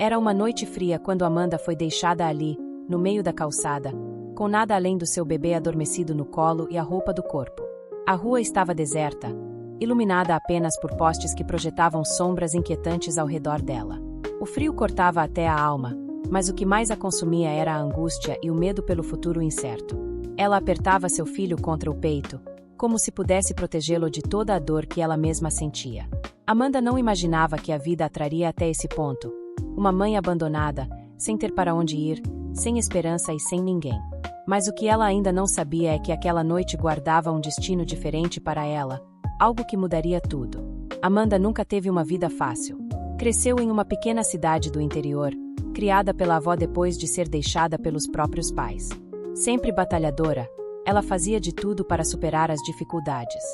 Era uma noite fria quando Amanda foi deixada ali, no meio da calçada, com nada além do seu bebê adormecido no colo e a roupa do corpo. A rua estava deserta, iluminada apenas por postes que projetavam sombras inquietantes ao redor dela. O frio cortava até a alma, mas o que mais a consumia era a angústia e o medo pelo futuro incerto. Ela apertava seu filho contra o peito, como se pudesse protegê-lo de toda a dor que ela mesma sentia. Amanda não imaginava que a vida a traria até esse ponto. Uma mãe abandonada, sem ter para onde ir, sem esperança e sem ninguém. Mas o que ela ainda não sabia é que aquela noite guardava um destino diferente para ela, algo que mudaria tudo. Amanda nunca teve uma vida fácil. Cresceu em uma pequena cidade do interior, criada pela avó depois de ser deixada pelos próprios pais. Sempre batalhadora, ela fazia de tudo para superar as dificuldades.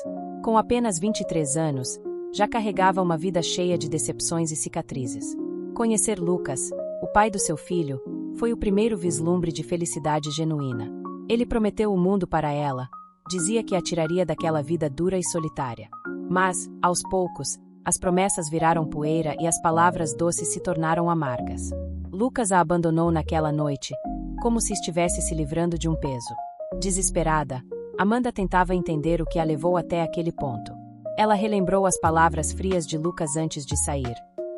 Com apenas 23 anos, já carregava uma vida cheia de decepções e cicatrizes. Conhecer Lucas, o pai do seu filho, foi o primeiro vislumbre de felicidade genuína. Ele prometeu o mundo para ela, dizia que a tiraria daquela vida dura e solitária. Mas, aos poucos, as promessas viraram poeira e as palavras doces se tornaram amargas. Lucas a abandonou naquela noite, como se estivesse se livrando de um peso. Desesperada, Amanda tentava entender o que a levou até aquele ponto. Ela relembrou as palavras frias de Lucas antes de sair.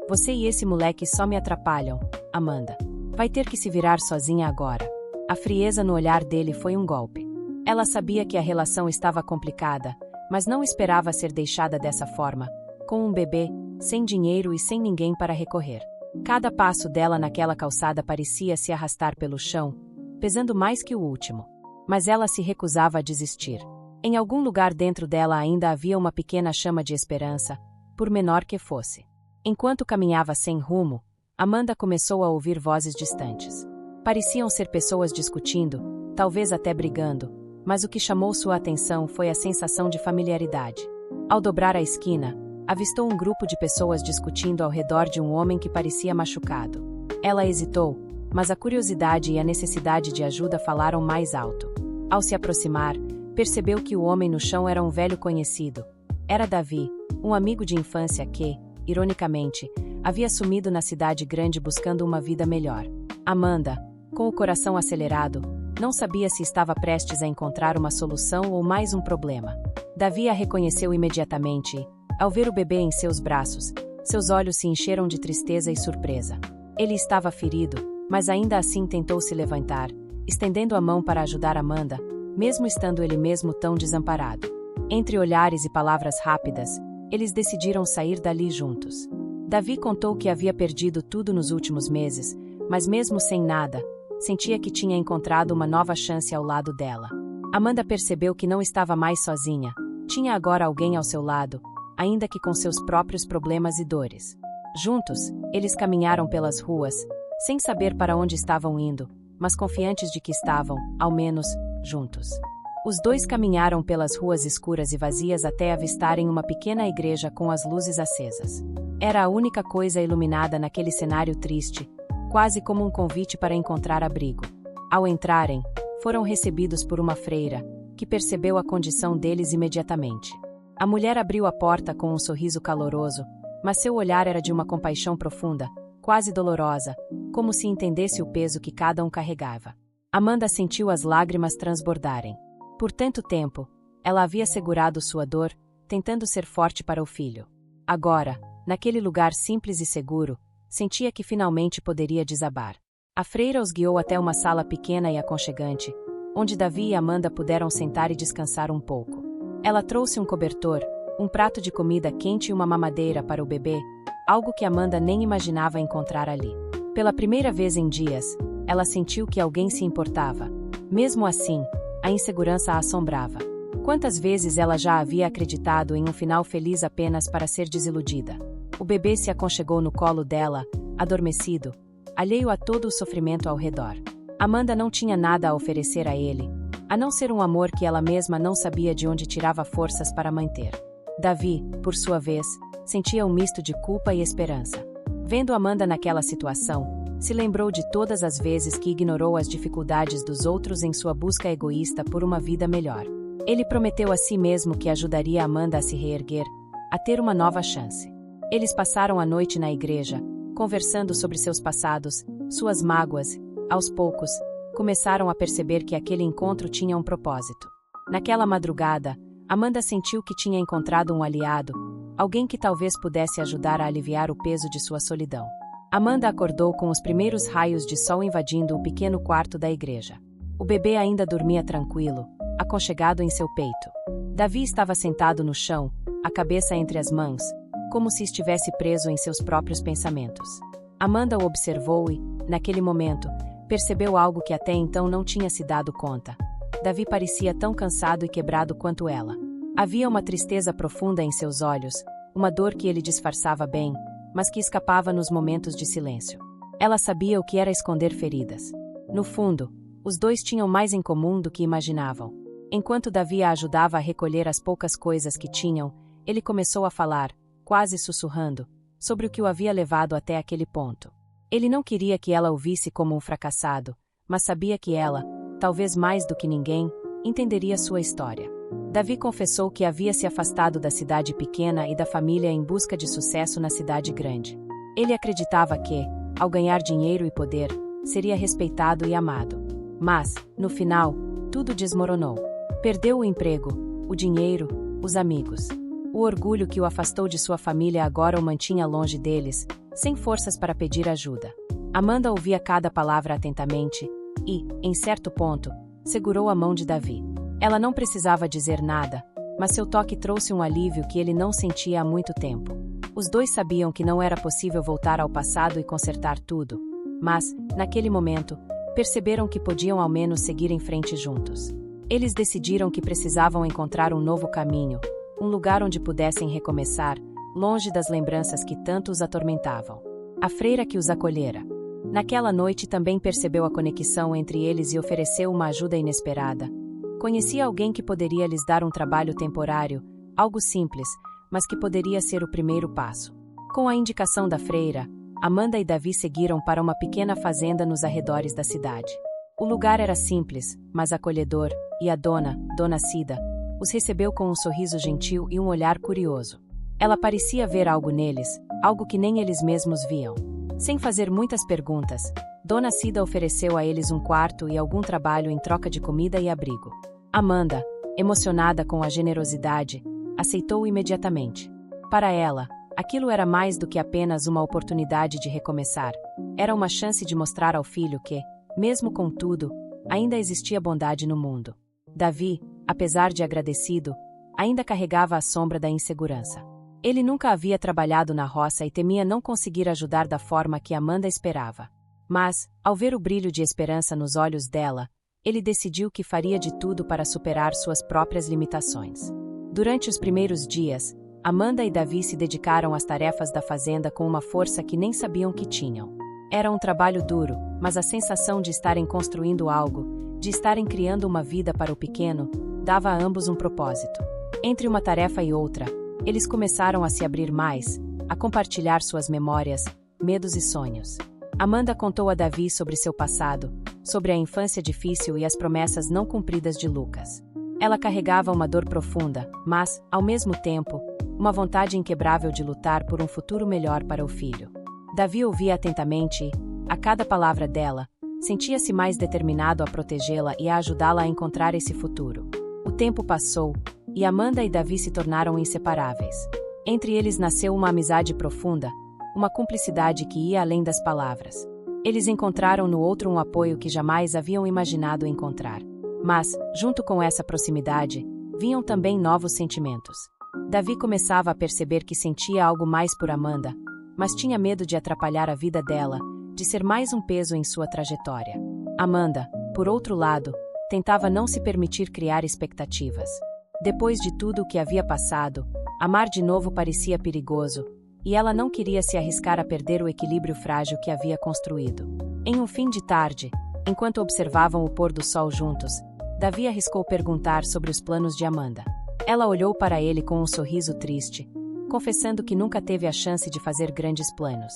Você e esse moleque só me atrapalham, Amanda. Vai ter que se virar sozinha agora. A frieza no olhar dele foi um golpe. Ela sabia que a relação estava complicada, mas não esperava ser deixada dessa forma, com um bebê, sem dinheiro e sem ninguém para recorrer. Cada passo dela naquela calçada parecia se arrastar pelo chão, pesando mais que o último. Mas ela se recusava a desistir. Em algum lugar dentro dela ainda havia uma pequena chama de esperança, por menor que fosse. Enquanto caminhava sem rumo, Amanda começou a ouvir vozes distantes. Pareciam ser pessoas discutindo, talvez até brigando, mas o que chamou sua atenção foi a sensação de familiaridade. Ao dobrar a esquina, avistou um grupo de pessoas discutindo ao redor de um homem que parecia machucado. Ela hesitou, mas a curiosidade e a necessidade de ajuda falaram mais alto. Ao se aproximar, percebeu que o homem no chão era um velho conhecido. Era Davi, um amigo de infância que, ironicamente, havia sumido na cidade grande buscando uma vida melhor. Amanda, com o coração acelerado, não sabia se estava prestes a encontrar uma solução ou mais um problema. Davi a reconheceu imediatamente e, ao ver o bebê em seus braços, seus olhos se encheram de tristeza e surpresa. Ele estava ferido, mas ainda assim tentou se levantar, estendendo a mão para ajudar Amanda, mesmo estando ele mesmo tão desamparado. Entre olhares e palavras rápidas, eles decidiram sair dali juntos. Davi contou que havia perdido tudo nos últimos meses, mas mesmo sem nada, sentia que tinha encontrado uma nova chance ao lado dela. Amanda percebeu que não estava mais sozinha, tinha agora alguém ao seu lado, ainda que com seus próprios problemas e dores. Juntos, eles caminharam pelas ruas, sem saber para onde estavam indo, mas confiantes de que estavam, ao menos, juntos. Os dois caminharam pelas ruas escuras e vazias até avistarem uma pequena igreja com as luzes acesas. Era a única coisa iluminada naquele cenário triste, quase como um convite para encontrar abrigo. Ao entrarem, foram recebidos por uma freira, que percebeu a condição deles imediatamente. A mulher abriu a porta com um sorriso caloroso, mas seu olhar era de uma compaixão profunda, quase dolorosa, como se entendesse o peso que cada um carregava. Amanda sentiu as lágrimas transbordarem. Por tanto tempo, ela havia segurado sua dor, tentando ser forte para o filho. Agora, naquele lugar simples e seguro, sentia que finalmente poderia desabar. A freira os guiou até uma sala pequena e aconchegante, onde Davi e Amanda puderam sentar e descansar um pouco. Ela trouxe um cobertor, um prato de comida quente e uma mamadeira para o bebê, algo que Amanda nem imaginava encontrar ali. Pela primeira vez em dias, ela sentiu que alguém se importava. Mesmo assim, a insegurança a assombrava. Quantas vezes ela já havia acreditado em um final feliz apenas para ser desiludida? O bebê se aconchegou no colo dela, adormecido, alheio a todo o sofrimento ao redor. Amanda não tinha nada a oferecer a ele, a não ser um amor que ela mesma não sabia de onde tirava forças para manter. Davi, por sua vez, sentia um misto de culpa e esperança. Vendo Amanda naquela situação, se lembrou de todas as vezes que ignorou as dificuldades dos outros em sua busca egoísta por uma vida melhor. Ele prometeu a si mesmo que ajudaria Amanda a se reerguer, a ter uma nova chance. Eles passaram a noite na igreja, conversando sobre seus passados, suas mágoas. Aos poucos, começaram a perceber que aquele encontro tinha um propósito. Naquela madrugada, Amanda sentiu que tinha encontrado um aliado, alguém que talvez pudesse ajudar a aliviar o peso de sua solidão. Amanda acordou com os primeiros raios de sol invadindo o pequeno quarto da igreja. O bebê ainda dormia tranquilo, aconchegado em seu peito. Davi estava sentado no chão, a cabeça entre as mãos, como se estivesse preso em seus próprios pensamentos. Amanda o observou e, naquele momento, percebeu algo que até então não tinha se dado conta. Davi parecia tão cansado e quebrado quanto ela. Havia uma tristeza profunda em seus olhos, uma dor que ele disfarçava bem, mas que escapava nos momentos de silêncio. Ela sabia o que era esconder feridas. No fundo, os dois tinham mais em comum do que imaginavam. Enquanto Davi a ajudava a recolher as poucas coisas que tinham, ele começou a falar, quase sussurrando, sobre o que o havia levado até aquele ponto. Ele não queria que ela o visse como um fracassado, mas sabia que ela, talvez mais do que ninguém, entenderia sua história. Davi confessou que havia se afastado da cidade pequena e da família em busca de sucesso na cidade grande. Ele acreditava que, ao ganhar dinheiro e poder, seria respeitado e amado. Mas, no final, tudo desmoronou. Perdeu o emprego, o dinheiro, os amigos. O orgulho que o afastou de sua família agora o mantinha longe deles, sem forças para pedir ajuda. Amanda ouvia cada palavra atentamente e, em certo ponto, segurou a mão de Davi. Ela não precisava dizer nada, mas seu toque trouxe um alívio que ele não sentia há muito tempo. Os dois sabiam que não era possível voltar ao passado e consertar tudo, mas, naquele momento, perceberam que podiam ao menos seguir em frente juntos. Eles decidiram que precisavam encontrar um novo caminho, um lugar onde pudessem recomeçar, longe das lembranças que tanto os atormentavam. A freira que os acolhera. Naquela noite também percebeu a conexão entre eles e ofereceu uma ajuda inesperada. Conhecia alguém que poderia lhes dar um trabalho temporário, algo simples, mas que poderia ser o primeiro passo. Com a indicação da freira, Amanda e Davi seguiram para uma pequena fazenda nos arredores da cidade. O lugar era simples, mas acolhedor, e a Dona Cida, os recebeu com um sorriso gentil e um olhar curioso. Ela parecia ver algo neles, algo que nem eles mesmos viam. Sem fazer muitas perguntas, Dona Cida ofereceu a eles um quarto e algum trabalho em troca de comida e abrigo. Amanda, emocionada com a generosidade, aceitou imediatamente. Para ela, aquilo era mais do que apenas uma oportunidade de recomeçar. Era uma chance de mostrar ao filho que, mesmo com tudo, ainda existia bondade no mundo. Davi, apesar de agradecido, ainda carregava a sombra da insegurança. Ele nunca havia trabalhado na roça e temia não conseguir ajudar da forma que Amanda esperava. Mas, ao ver o brilho de esperança nos olhos dela, ele decidiu que faria de tudo para superar suas próprias limitações. Durante os primeiros dias, Amanda e Davi se dedicaram às tarefas da fazenda com uma força que nem sabiam que tinham. Era um trabalho duro, mas a sensação de estarem construindo algo, de estarem criando uma vida para o pequeno, dava a ambos um propósito. Entre uma tarefa e outra, eles começaram a se abrir mais, a compartilhar suas memórias, medos e sonhos. Amanda contou a Davi sobre seu passado, sobre a infância difícil e as promessas não cumpridas de Lucas. Ela carregava uma dor profunda, mas, ao mesmo tempo, uma vontade inquebrável de lutar por um futuro melhor para o filho. Davi ouvia atentamente e, a cada palavra dela, sentia-se mais determinado a protegê-la e a ajudá-la a encontrar esse futuro. O tempo passou, e Amanda e Davi se tornaram inseparáveis. Entre eles nasceu uma amizade profunda, uma cumplicidade que ia além das palavras. Eles encontraram no outro um apoio que jamais haviam imaginado encontrar. Mas, junto com essa proximidade, vinham também novos sentimentos. Davi começava a perceber que sentia algo mais por Amanda, mas tinha medo de atrapalhar a vida dela, de ser mais um peso em sua trajetória. Amanda, por outro lado, tentava não se permitir criar expectativas. Depois de tudo o que havia passado, amar de novo parecia perigoso, e ela não queria se arriscar a perder o equilíbrio frágil que havia construído. Em um fim de tarde, enquanto observavam o pôr do sol juntos, Davi arriscou perguntar sobre os planos de Amanda. Ela olhou para ele com um sorriso triste, confessando que nunca teve a chance de fazer grandes planos.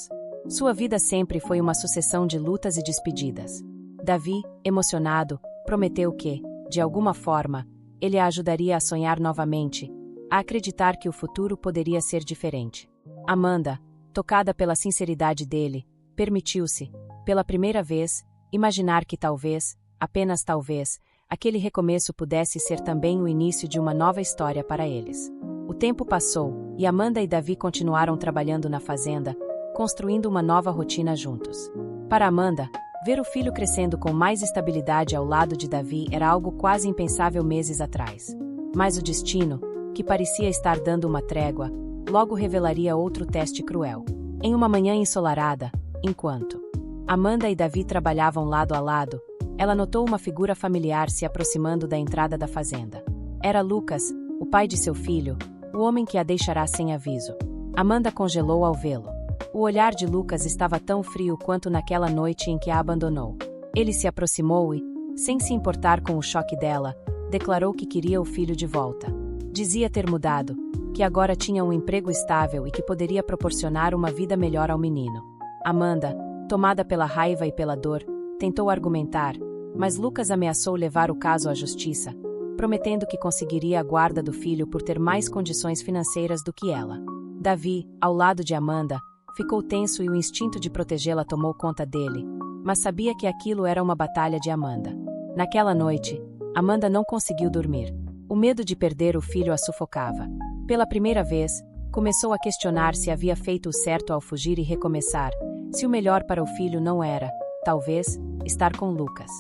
Sua vida sempre foi uma sucessão de lutas e despedidas. Davi, emocionado, prometeu que, de alguma forma, ele a ajudaria a sonhar novamente, a acreditar que o futuro poderia ser diferente. Amanda, Tocada pela sinceridade dele, permitiu-se, pela primeira vez, imaginar que talvez, apenas talvez, aquele recomeço pudesse ser também o início de uma nova história para eles. O tempo passou, e Amanda e Davi continuaram trabalhando na fazenda, construindo uma nova rotina juntos. Para Amanda, ver o filho crescendo com mais estabilidade ao lado de Davi era algo quase impensável meses atrás. Mas o destino, que parecia estar dando uma trégua, logo revelaria outro teste cruel. Em uma manhã ensolarada, enquanto Amanda e Davi trabalhavam lado a lado, ela notou uma figura familiar se aproximando da entrada da fazenda. Era Lucas, o pai de seu filho, o homem que a deixará sem aviso. Amanda congelou ao vê-lo. O olhar de Lucas estava tão frio quanto naquela noite em que a abandonou. Ele se aproximou e, sem se importar com o choque dela, declarou que queria o filho de volta. Dizia ter mudado, que agora tinha um emprego estável e que poderia proporcionar uma vida melhor ao menino. Amanda, tomada pela raiva e pela dor, tentou argumentar, mas Lucas ameaçou levar o caso à justiça, prometendo que conseguiria a guarda do filho por ter mais condições financeiras do que ela. Davi, ao lado de Amanda, ficou tenso e o instinto de protegê-la tomou conta dele, mas sabia que aquilo era uma batalha de Amanda. Naquela noite, Amanda não conseguiu dormir. O medo de perder o filho a sufocava. Pela primeira vez, começou a questionar se havia feito o certo ao fugir e recomeçar, se o melhor para o filho não era, talvez, estar com Lucas.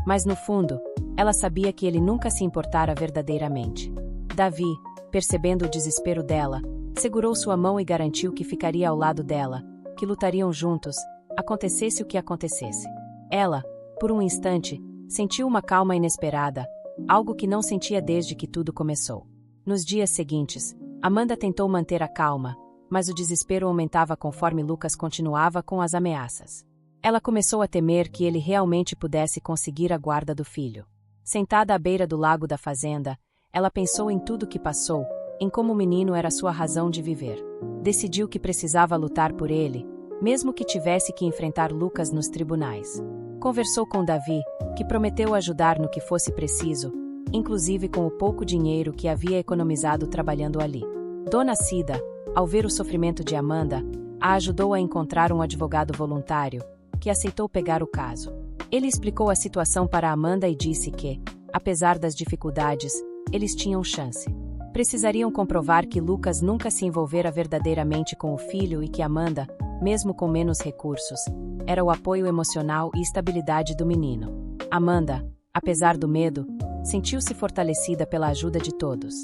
Mas no fundo, ela sabia que ele nunca se importara verdadeiramente. Davi, percebendo o desespero dela, segurou sua mão e garantiu que ficaria ao lado dela, que lutariam juntos, acontecesse o que acontecesse. Ela, por um instante, sentiu uma calma inesperada, algo que não sentia desde que tudo começou. Nos dias seguintes, Amanda tentou manter a calma, mas o desespero aumentava conforme Lucas continuava com as ameaças. Ela começou a temer que ele realmente pudesse conseguir a guarda do filho. Sentada à beira do lago da fazenda, ela pensou em tudo que passou, em como o menino era sua razão de viver. Decidiu que precisava lutar por ele, mesmo que tivesse que enfrentar Lucas nos tribunais. Conversou com Davi, que prometeu ajudar no que fosse preciso, inclusive com o pouco dinheiro que havia economizado trabalhando ali. Dona Cida, ao ver o sofrimento de Amanda, a ajudou a encontrar um advogado voluntário, que aceitou pegar o caso. Ele explicou a situação para Amanda e disse que, apesar das dificuldades, eles tinham chance. Precisariam comprovar que Lucas nunca se envolvera verdadeiramente com o filho e que Amanda, mesmo com menos recursos, era o apoio emocional e estabilidade do menino. Amanda, apesar do medo, sentiu-se fortalecida pela ajuda de todos.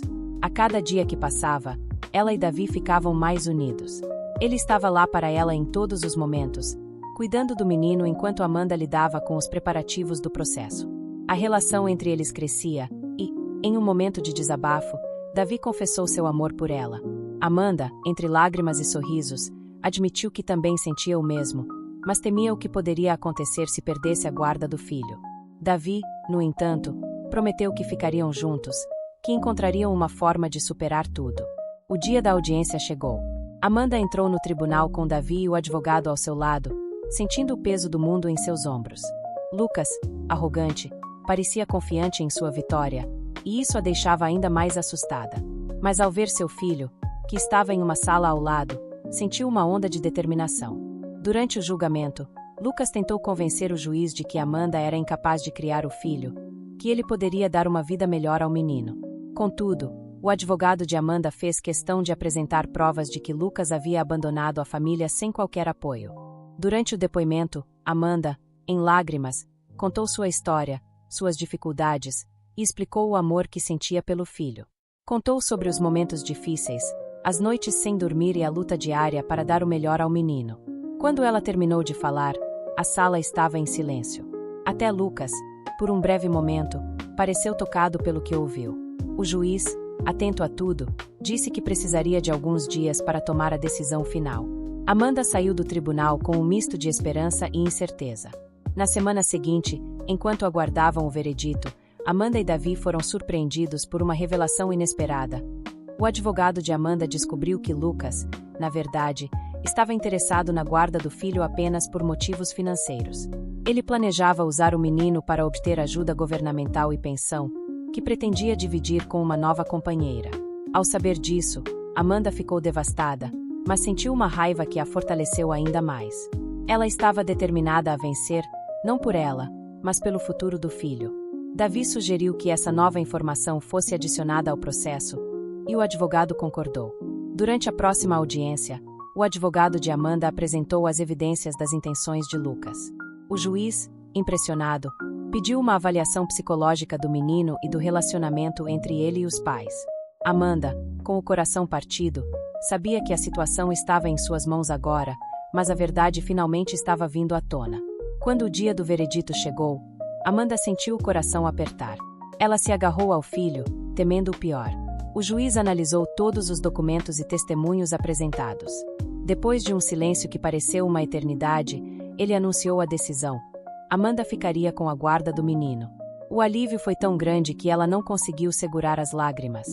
A cada dia que passava, ela e Davi ficavam mais unidos. Ele estava lá para ela em todos os momentos, cuidando do menino enquanto Amanda lidava com os preparativos do processo. A relação entre eles crescia e, em um momento de desabafo, Davi confessou seu amor por ela. Amanda, entre lágrimas e sorrisos, admitiu que também sentia o mesmo, mas temia o que poderia acontecer se perdesse a guarda do filho. Davi, no entanto, prometeu que ficariam juntos, que encontrariam uma forma de superar tudo. O dia da audiência chegou. Amanda entrou no tribunal com Davi e o advogado ao seu lado, sentindo o peso do mundo em seus ombros. Lucas, arrogante, parecia confiante em sua vitória, e isso a deixava ainda mais assustada. Mas ao ver seu filho, que estava em uma sala ao lado, sentiu uma onda de determinação. Durante o julgamento, Lucas tentou convencer o juiz de que Amanda era incapaz de criar o filho, que ele poderia dar uma vida melhor ao menino. Contudo, o advogado de Amanda fez questão de apresentar provas de que Lucas havia abandonado a família sem qualquer apoio. Durante o depoimento, Amanda, em lágrimas, contou sua história, suas dificuldades, e explicou o amor que sentia pelo filho. Contou sobre os momentos difíceis, as noites sem dormir e a luta diária para dar o melhor ao menino. Quando ela terminou de falar, a sala estava em silêncio. Até Lucas, por um breve momento, pareceu tocado pelo que ouviu. O juiz, atento a tudo, disse que precisaria de alguns dias para tomar a decisão final. Amanda saiu do tribunal com um misto de esperança e incerteza. Na semana seguinte, enquanto aguardavam o veredito, Amanda e Davi foram surpreendidos por uma revelação inesperada. O advogado de Amanda descobriu que Lucas, na verdade, estava interessado na guarda do filho apenas por motivos financeiros. Ele planejava usar o menino para obter ajuda governamental e pensão, que pretendia dividir com uma nova companheira. Ao saber disso, Amanda ficou devastada, mas sentiu uma raiva que a fortaleceu ainda mais. Ela estava determinada a vencer, não por ela, mas pelo futuro do filho. Davi sugeriu que essa nova informação fosse adicionada ao processo, e o advogado concordou. Durante a próxima audiência, o advogado de Amanda apresentou as evidências das intenções de Lucas. O juiz, impressionado, pediu uma avaliação psicológica do menino e do relacionamento entre ele e os pais. Amanda, com o coração partido, sabia que a situação estava em suas mãos agora, mas a verdade finalmente estava vindo à tona. Quando o dia do veredito chegou, Amanda sentiu o coração apertar. Ela se agarrou ao filho, temendo o pior. O juiz analisou todos os documentos e testemunhos apresentados. Depois de um silêncio que pareceu uma eternidade, ele anunciou a decisão. Amanda ficaria com a guarda do menino. O alívio foi tão grande que ela não conseguiu segurar as lágrimas.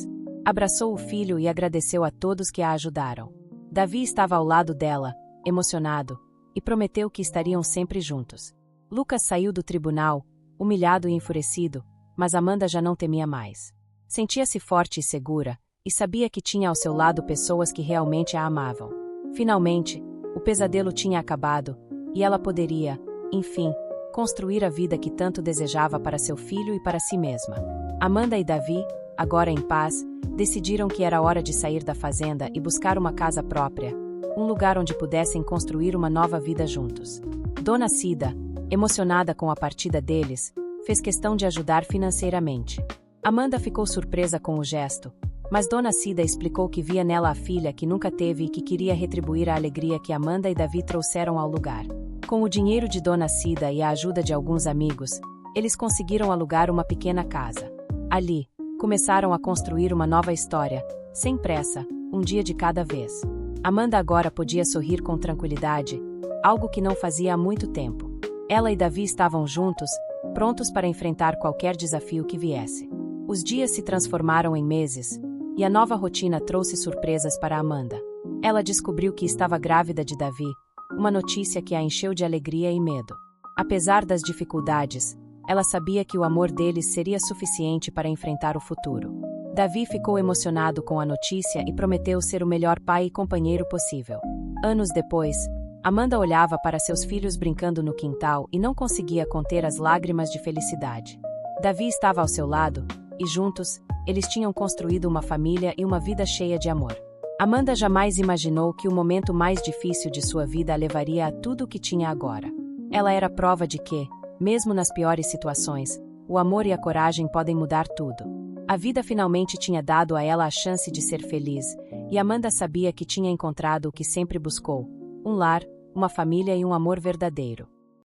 Abraçou o filho e agradeceu a todos que a ajudaram. Davi estava ao lado dela, emocionado, e prometeu que estariam sempre juntos. Lucas saiu do tribunal, humilhado e enfurecido, mas Amanda já não temia mais. Sentia-se forte e segura, e sabia que tinha ao seu lado pessoas que realmente a amavam. Finalmente, o pesadelo tinha acabado, e ela poderia, enfim, construir a vida que tanto desejava para seu filho e para si mesma. Amanda e Davi, agora em paz, decidiram que era hora de sair da fazenda e buscar uma casa própria, um lugar onde pudessem construir uma nova vida juntos. Dona Cida, emocionada com a partida deles, fez questão de ajudar financeiramente. Amanda ficou surpresa com o gesto, mas Dona Cida explicou que via nela a filha que nunca teve e que queria retribuir a alegria que Amanda e Davi trouxeram ao lugar. Com o dinheiro de Dona Cida e a ajuda de alguns amigos, eles conseguiram alugar uma pequena casa. Ali, começaram a construir uma nova história, sem pressa, um dia de cada vez. Amanda agora podia sorrir com tranquilidade, algo que não fazia há muito tempo. Ela e Davi estavam juntos, prontos para enfrentar qualquer desafio que viesse. Os dias se transformaram em meses, e a nova rotina trouxe surpresas para Amanda. Ela descobriu que estava grávida de Davi, uma notícia que a encheu de alegria e medo. Apesar das dificuldades, ela sabia que o amor deles seria suficiente para enfrentar o futuro. Davi ficou emocionado com a notícia e prometeu ser o melhor pai e companheiro possível. Anos depois, Amanda olhava para seus filhos brincando no quintal e não conseguia conter as lágrimas de felicidade. Davi estava ao seu lado, e juntos, eles tinham construído uma família e uma vida cheia de amor. Amanda jamais imaginou que o momento mais difícil de sua vida a levaria a tudo o que tinha agora. Ela era prova de que, mesmo nas piores situações, o amor e a coragem podem mudar tudo. A vida finalmente tinha dado a ela a chance de ser feliz, e Amanda sabia que tinha encontrado o que sempre buscou: um lar, uma família e um amor verdadeiro.